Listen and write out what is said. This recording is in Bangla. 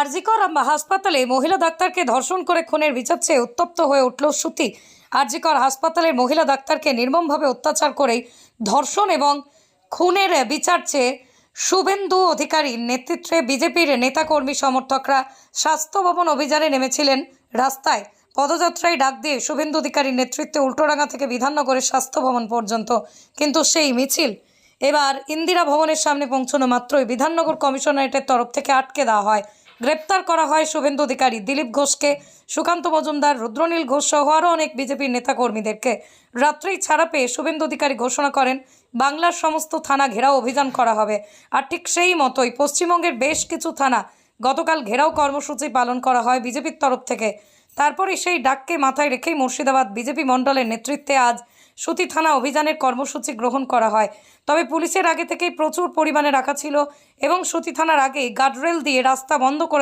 আরজিকর হাসপাতালে মহিলা ডাক্তারকে ধর্ষণ করে খুনের বিচার চেয়ে উত্তপ্ত হয়ে উঠল শ্রুতি। আরজিকর হাসপাতালের মহিলা ডাক্তারকে নির্মমভাবে অত্যাচার করেই ধর্ষণ এবং খুনের বিচার চেয়ে শুভেন্দু অধিকারীর নেতৃত্বে বিজেপির নেতাকর্মী সমর্থকরা স্বাস্থ্য ভবন অভিযানে নেমেছিলেন। রাস্তায় পদযাত্রায় ডাক দিয়ে শুভেন্দু অধিকারীর নেতৃত্বে উল্টোডাঙ্গা থেকে বিধাননগরের স্বাস্থ্য ভবন পর্যন্ত। কিন্তু সেই মিছিল এবার ইন্দিরা ভবনের সামনে পৌঁছানো মাত্রই বিধাননগর কমিশনারেটের তরফ থেকে আটকে দেওয়া হয়। গ্রেপ্তার করা হয় শুভেন্দু অধিকারী, দিলীপ ঘোষকে, সুকান্ত মজুমদার, রুদ্রনীল ঘোষ সহ আরও অনেক বিজেপির নেতাকর্মীদেরকে। রাত্রেই ছাড়া পেয়ে শুভেন্দু অধিকারী ঘোষণা করেন বাংলার সমস্ত থানা ঘেরাও অভিযান করা হবে। আর ঠিক সেই মতোই পশ্চিমবঙ্গের বেশ কিছু থানা গতকাল ঘেরাও কর্মসূচি পালন করা হয় বিজেপির তরফ থেকে। তারপরে সেই ডাককে মাথায় রেখেই মুর্শিদাবাদ বিজেপি মণ্ডলের নেতৃত্বে আজ সুতি থানা অভিযানের কর্মসূচি গ্রহণ করা হয়। তবে পুলিশের আগে থেকেই প্রচুর পরিমাণে রাখা ছিল এবং সুতি থানার আগেই গার্ডরেল দিয়ে রাস্তা বন্ধ করে